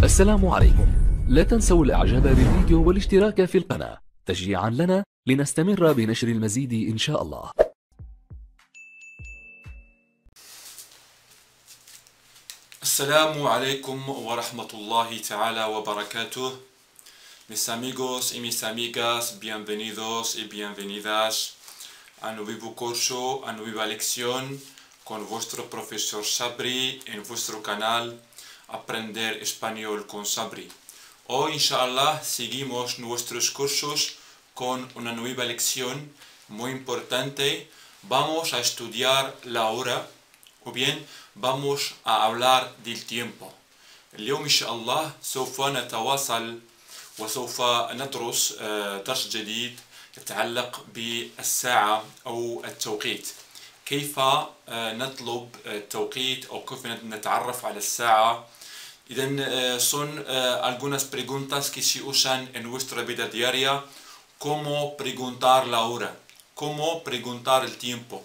السلام عليكم. لا تنسوا الاعجاب بالفيديو والاشتراك في القناة تشجيعا لنا لنستمر بنشر المزيد ان شاء الله. Assalamu alaikum wa rahmatullahi ta'ala wa barakatuh. Mis amigos y mis amigas, bienvenidos y bienvenidas a un nuevo curso, a una nueva lección con vuestro profesor Sabri en vuestro canal Aprender Español con Sabri. Hoy, inshallah, seguimos nuestros cursos con una nueva lección muy importante. Vamos a estudiar la hora, o bien vamos a hablar del tiempo. اليوم إن شاء الله سوف نتواصل وسوف ندرس درس جديد يتعلق بالساعة أو التوقيت. كيف نطلب التوقيت أو كيف نتعرف على الساعة. إذن son algunas preguntas que se usan en nuestra vida diaria. Cómo preguntar la hora, cómo preguntar el tiempo,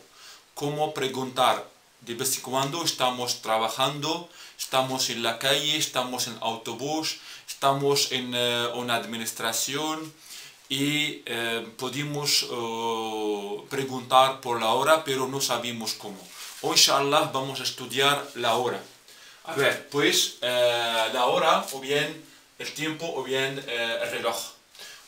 cómo preguntar de vez en cuando estamos trabajando, estamos en la calle, estamos en autobús, estamos en una administración y podemos preguntar por la hora, pero no sabemos cómo. Hoy, inshallah, vamos a estudiar la hora. A ver, pues la hora, o bien el tiempo, o bien el reloj.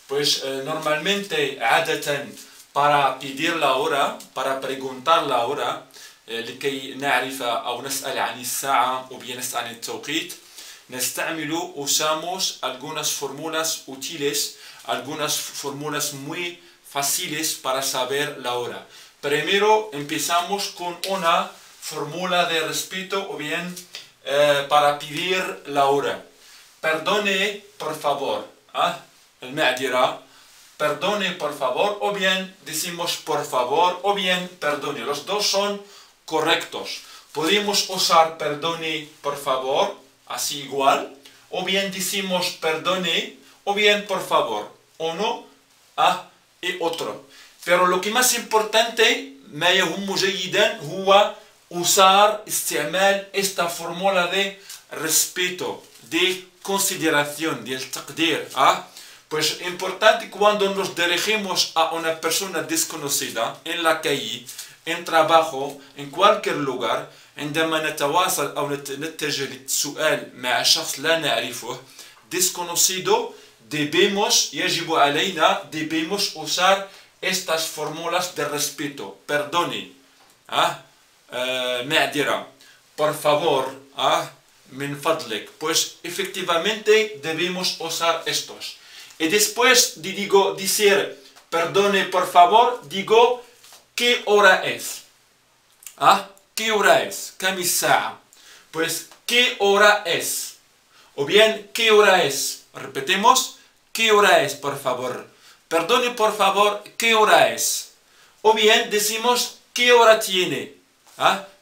Pues normalmente, عادة, para pedir la hora, para preguntar la hora, لكي نعرف أو نسأل عن الساعة أو bien نسأل عن التوقيت, usamos algunas fórmulas útiles, algunas fórmulas muy fáciles para saber la hora. Primero empezamos con una fórmula de respeto o bien para pedir la hora. Perdone por favor, المعذرة, perdone por favor, o bien decimos por favor, o bien perdone. Los dos son correctos. Podemos usar perdone por favor, así igual, o bien decimos perdone, o bien por favor, uno y otro. Pero lo que más importante, ما يهم جيدا, هو usar, استعمال esta fórmula de respeto, de consideración, del تقدير. Pues importante cuando nos dirigimos a una persona desconocida en la calle, en trabajo, en cualquier lugar, عندما نتواصل أو نتجه للسؤال مع شخص لا نعرفه desconocido, يجب علينا usar estas fórmulas de respeto. Perdone, معذرة, por favor, من فضلك. Pues efectivamente debemos usar estos. Y después de decir perdone por favor, digo ¿qué hora es? ¿Qué hora es? كم الساعة? Pues ¿qué hora es? O bien ¿qué hora es? Repetimos, ¿qué hora es por favor? Perdone por favor, ¿qué hora es? O bien decimos ¿qué hora tiene?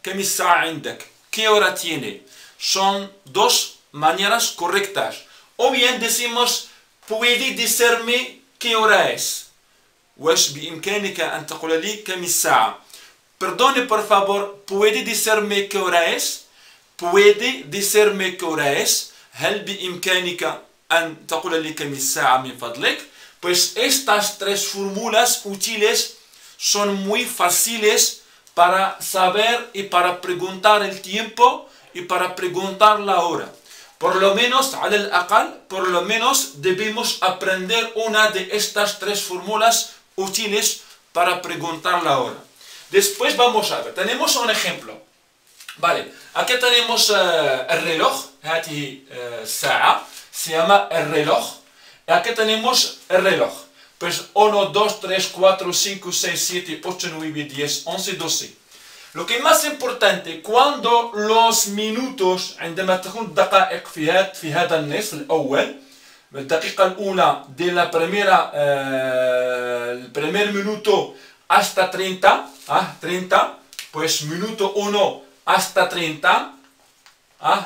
كم الساعة عندك? ¿Qué hora tiene? Son dos maneras correctas. O bien decimos puede decirme qué hora es. واش بإمكانك أن تقول لي كم الساعة. Perdone por favor, puede decirme qué hora es. Puede decirme qué hora es. هل بإمكانك أن تقول لي كم الساعة من فضلك. Pues estas tres fórmulas útiles son muy fáciles para saber y para preguntar el tiempo y para preguntar la hora. Por lo menos, على الأقل, por lo menos debemos aprender una de estas tres fórmulas útiles para preguntar la hora. Después vamos a ver, tenemos un ejemplo. Vale, aquí tenemos el reloj, هذه الساعة, se llama el reloj. Aquí tenemos el reloj. Pues 1, 2, 3, 4, 5, 6, 7, 8, 9, 10, 11, 12. Lo que es más importante, cuando los minutos, عندما تكون الدقائق في هذا النصف الأول, الدقيقة الأولى de la primera, el primer minuto hasta 30, 30, pues minuto 1 hasta 30,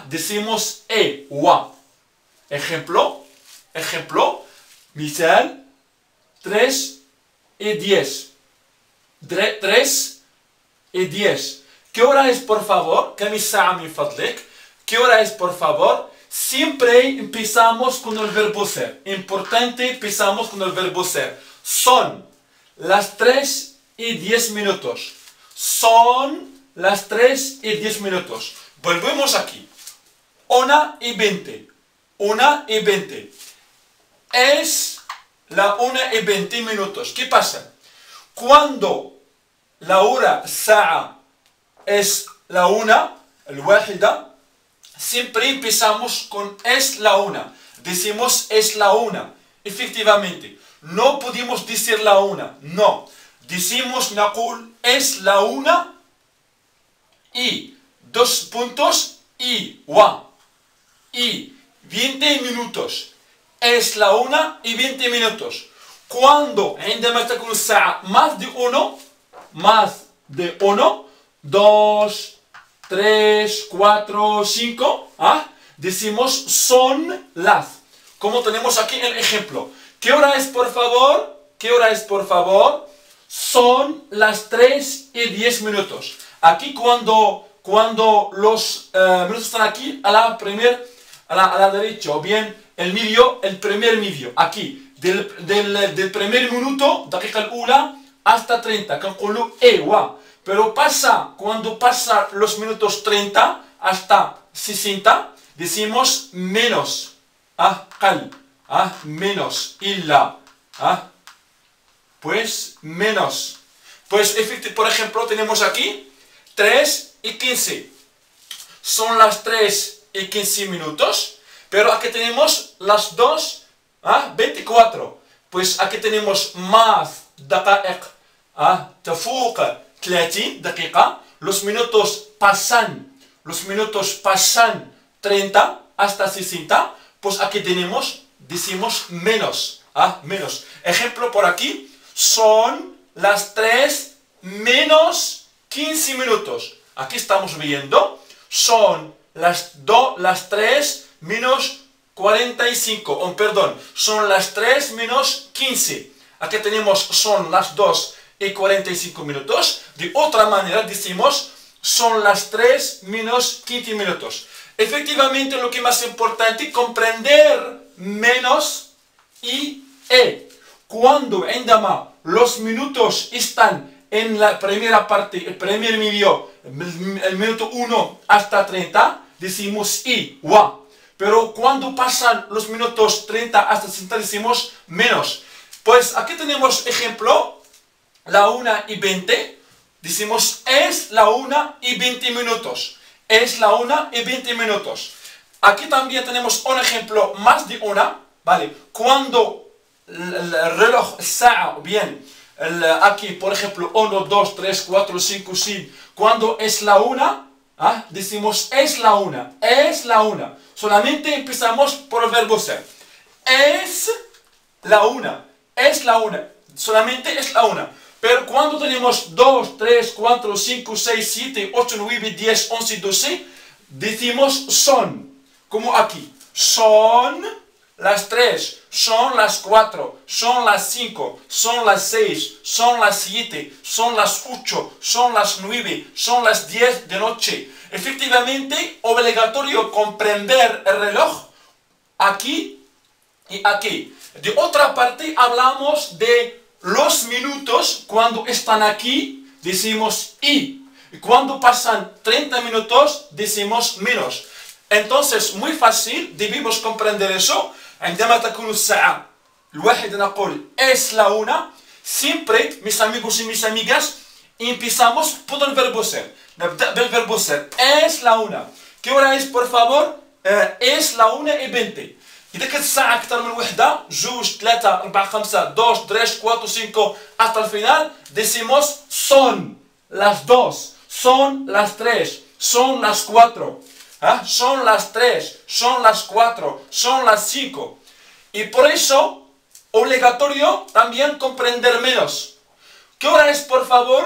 decimos wa. Ejemplo, مثال 3 y 10. 3 y 10. ¿Qué hora es por favor? كم الساعة من فضلك? ¿Qué hora es por favor? siempre empezamos con el verbo ser. Importante, empezamos con el verbo ser. Son las 3:10. Son las 3:10. Volvemos aquí. 1:20. 1:20. Es la 1:20. ¿Qué pasa? Cuando la hora sa'a es la 1, el wahida, siempre empezamos con es la 1. Decimos es la 1. Efectivamente, no podemos decir la 1. No. Decimos naqul es la 1 y 2 puntos y wa. Y 20 minutos. Es la 1:20. Cuando عندما تكون الساعة más de 1, 2, 3, 4, 5, decimos son las. Como tenemos aquí el ejemplo. ¿Qué hora es, por favor? ¿Qué hora es, por favor? Son las 3:10. Aquí cuando los minutos están aquí a la derecha, o bien el primer medio, aquí. del primer minuto, daqiqa al-ula, hasta 30, كنقولوا ewa. Pero cuando pasa los minutos 30 hasta 60, decimos menos. Qal. Menos. Illa. Pues menos. Pues, por ejemplo, tenemos aquí 3:15. Son las 3:15. Pero aquí tenemos las 2:24. Pues aquí tenemos más دقائق تفوق 30 دقيقة. Los minutos pasan 30 hasta 60. Pues aquí decimos menos. Menos. Ejemplo por aquí. Son las 3:15. Aquí estamos viendo. Son las 3:45. Perdón. Son las 3:15. Aquí tenemos son las 2:45. De otra manera decimos son las 3:15. Efectivamente, lo que más importante comprender menos y cuando los minutos están en la primera parte, el primer medio, el minuto 1 hasta 30, decimos wa. Pero cuando pasan los minutos 30 hasta 60 decimos menos. Pues aquí tenemos ejemplo, la 1:20. Decimos es la 1:20. Es la 1:20. Aquí también tenemos un ejemplo más de una, ¿vale? Cuando el reloj sa'a, bien, aquí por ejemplo 1, 2, 3, 4, 5, 6, cuando es la 1, decimos es la 1, es la 1. Solamente empezamos por el verbo ser. Es la 1, es la 1, solamente es la 1. Pero cuando tenemos 2, 3, 4, 5, 6, 7, 8, 9, 10, 11, 12, decimos son. Como aquí. Son las 3, son las 4, son las 5, son las 6, son las 7, son las 8, son las 9, son las 10 de noche. Efectivamente, obligatorio comprender el reloj aquí y aquí. De otra parte, hablamos de los minutos. Cuando están aquí, decimos y. Y cuando pasan 30 minutos, decimos menos. Entonces, muy fácil, debemos comprender eso. عندما تكون الساعة الواحدة نقول es la 1. Siempre, mis amigos y mis amigas, empezamos por el verbo ser. نبدأ بالverbo ser. Es la 1. ¿Qué hora es, por favor? Es la 1:20. إذا كانت الساعة أكثر من وحدة، 2، 3، 4، 5، 2، 3، 4، 5 hasta el final, decimos son las 2, son las 3, son las 4. Son las 3, son las 4, son las 5. Y por eso, obligatorio también comprender menos. ¿Qué hora es, por favor?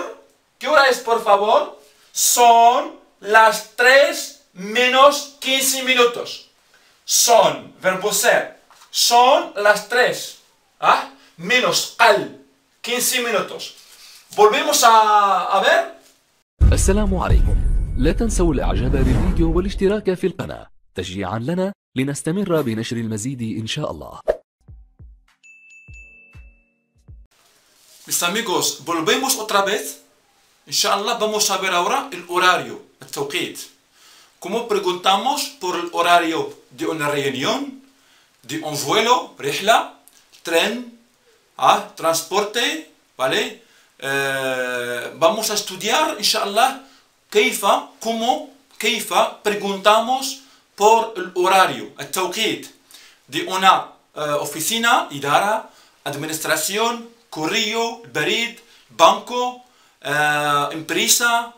¿Qué hora es, por favor? Son las 3:15. Son, verbo ser. Son las 3. Menos al 15 minutos. Volvemos a ver. السلام عليكم. لا تنسوا الاعجاب بالفيديو والاشتراك في القناة تشجيعا لنا لنستمر بنشر المزيد إن شاء الله. Mis amigos, volvemos otra vez. Inshallah, vamos a ver ahora el horario, el tawqit. Como preguntamos por el horario de una reunión, de un vuelo, rihla, tren, transporte, ¿vale? Vamos a estudiar, inshallah, cómo preguntamos por el horario, el tawqit, de una oficina, idara, administración, correo, barid, banco, empresa.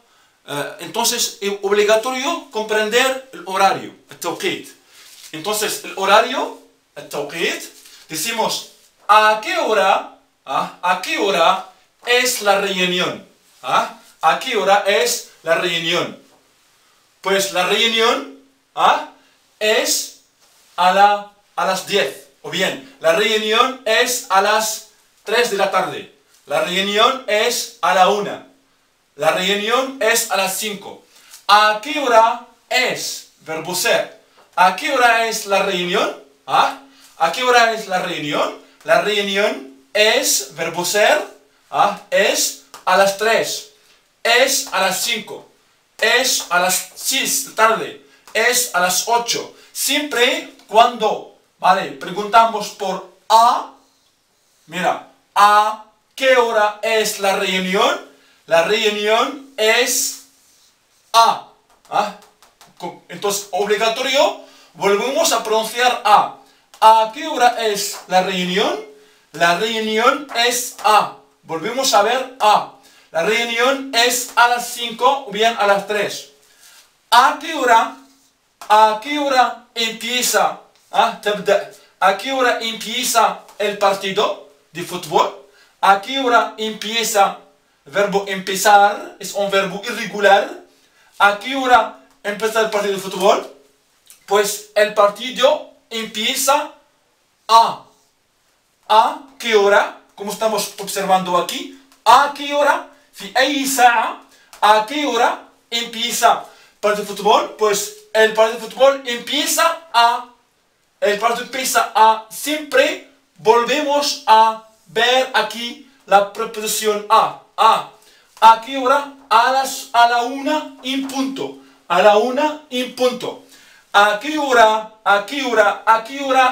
Entonces es obligatorio comprender el horario, el tawqit. Entonces el horario, el tawqit, decimos a qué hora es la reunión. ¿A qué hora es la reunión? Pues la reunión es a las 10. O bien, la reunión es a las 3 de la tarde. La reunión es a la 1. La reunión es a las 5. ¿A qué hora es? Verbo ser. ¿A qué hora es la reunión? ¿A qué hora es la reunión? La reunión es, verbo ser, es a las 3. Es a las 5. Es a las 6 de la tarde. Es a las 8. Siempre cuando, ¿vale? Preguntamos por a, mira, ¿a qué hora es la reunión? La reunión es a. Entonces, obligatorio, volvemos a pronunciar a. ¿A qué hora es la reunión? La reunión es a. Volvemos a ver a. La reunión es a las 5 o bien a las 3. ¿A qué hora empieza? ¿A qué hora empieza el partido de fútbol? ¿A qué hora empieza? El verbo empezar es un verbo irregular. ¿A qué hora empieza el partido de fútbol? Pues el partido empieza a qué hora, como estamos observando aquí, a qué hora, a qué hora empieza el partido de fútbol. Pues el partido de fútbol empieza a, siempre volvemos a ver aquí la preposición a. ¿A qué hora? A la 1 en punto. A la 1 en punto. ¿A qué hora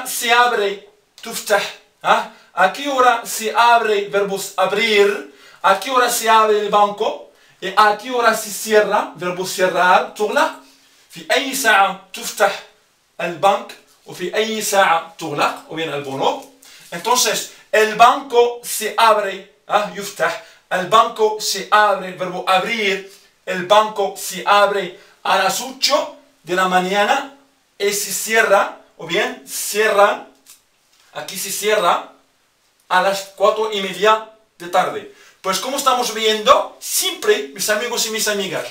se abre tuftah? ¿A qué hora se abre, verbos abrir? ¿A qué hora se abre el banco? ¿Y a qué hora se cierra, verbo cerrar, تغلق؟ في أي ساعة تفتح البنك وفي أي ساعة تغلق o bien el bono. Entonces el banco se abre, يفتح. El banco se abre, verbo abrir. El banco se abre a las 8 de la mañana y se cierra, o bien cierran, aquí se cierra a las 4:30 de tarde. Pues como estamos viendo, siempre, mis amigos y mis amigas,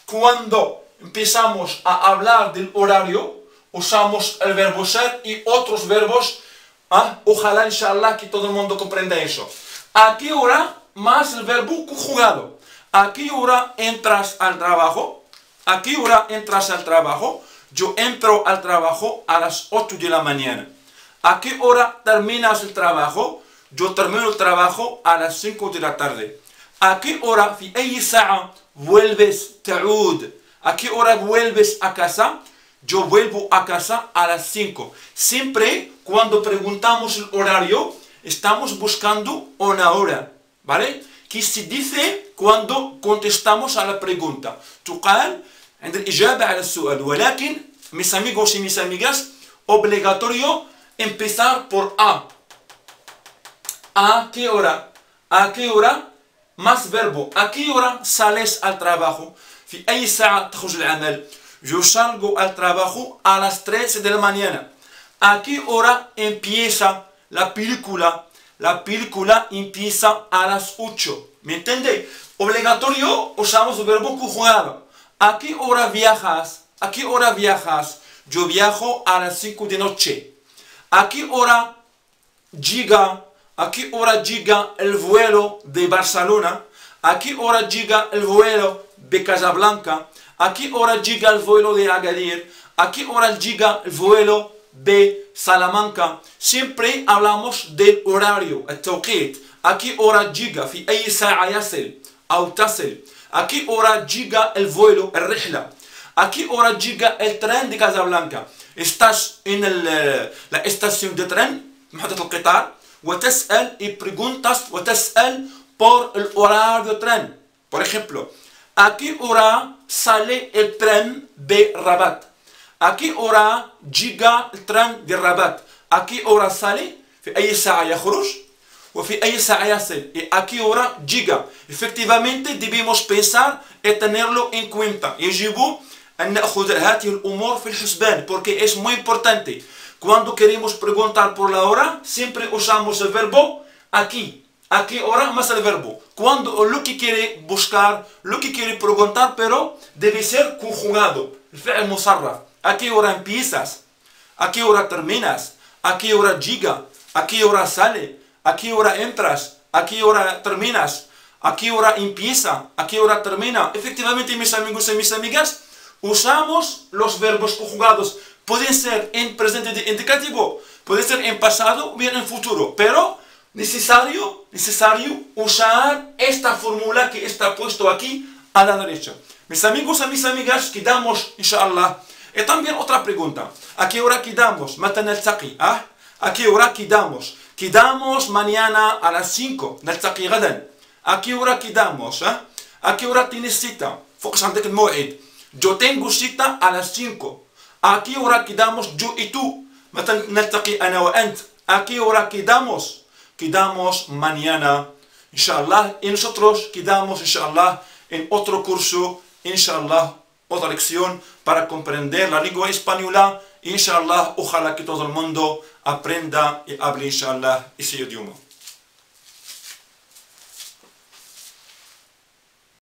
cuando empezamos a hablar del horario, usamos el verbo ser y otros verbos. Ojalá, inshallah, que todo el mundo comprenda eso. ¿A qué hora? Más el verbo conjugado. ¿A qué hora entras al trabajo? ¿A qué hora entras al trabajo? Yo entro al trabajo a las 8 de la mañana. ¿A qué hora terminas el trabajo? Yo termino el trabajo a las 5 de la tarde. ¿A qué hora, في أي ساعة vuelves تعود? ¿A qué hora vuelves a casa? Yo vuelvo a casa a las 5. Siempre cuando preguntamos el horario, estamos buscando una hora, ¿vale? Que se dice cuando contestamos a la pregunta. تقال عند الإجابة على السؤال. ولكن, mis amigos y mis amigas, obligatorio empezar por a. ¿A qué hora? ¿A qué hora? Más verbo. ¿A qué hora sales al trabajo? في أي ساعة تخرج العمل؟ Yo salgo al trabajo a las 3 de la mañana. ¿A qué hora empieza la película? La película empieza a las 8. ¿Me entiende? Obligatorio usamos el verbo conjugado. ¿A qué hora viajas? ¿A qué hora viajas? Yo viajo a las 5 de noche. ¿A qué hora llega? ¿A qué hora llega el vuelo de Barcelona? ¿A qué hora llega el vuelo de Casablanca? ¿A qué hora llega el vuelo de Agadir? ¿A qué hora llega el vuelo بسلامانكا. Siempre hablamos del horario, التوقيت. ¿A qué hora llega? في أي ساعة يصل أو تصل. ¿A qué hora llega el vuelo, الرحلة? ¿A qué hora llega el tren de Casablanca? Estás en la estación de tren, محطة القطار, وتسأل y preguntas وتسأل por el horario de tren. Por ejemplo, ¿a qué hora sale el tren de Rabat? ¿A qué hora llega el tren de Rabat? ¿A qué hora sale? في أي ساعة يخرج وفي أي ساعة يصل. ¿Y a qué hora llega? Efectivamente debemos pensar y tenerlo en cuenta. يجب أن نأخذ هذه الأمور في الحسبان porque es muy importante. Cuando queremos preguntar por la hora, siempre usamos el verbo aquí. ¿A qué hora? Más el verbo. Cuando lo que quiere buscar, lo que quiere preguntar, pero debe ser conjugado. El fi'l musarraf. ¿A qué hora empiezas? ¿A qué hora terminas? ¿A qué hora llega? ¿A qué hora sale? ¿A qué hora entras? ¿A qué hora terminas? ¿A qué hora empieza? ¿A qué hora termina? Efectivamente, mis amigos y mis amigas, usamos los verbos conjugados. Pueden ser en presente indicativo, puede ser en pasado o bien en futuro, pero necesario usar esta fórmula que está puesto aquí a la derecha. Mis amigos y mis amigas, quedamos, inshallah. Y también otra pregunta. ¿A qué hora quedamos? ¿Mata naltaqi? ¿A qué hora quedamos? Quedamos mañana a las 5. نلتقي غدا. ¿A qué hora quedamos? ¿A qué hora tienes cita? Focus عندك الموعد. Yo tengo cita a las 5. ¿A qué hora quedamos yo y tú? متى نلتقي أنا وأنت. ¿A qué hora quedamos? Quedamos mañana, inshallah. Y nosotros quedamos, inshallah, en otro curso, inshallah, otra lección para comprender la lengua española. Inshallah, ojalá que todo el mundo aprenda y hable, inshallah, ese idioma.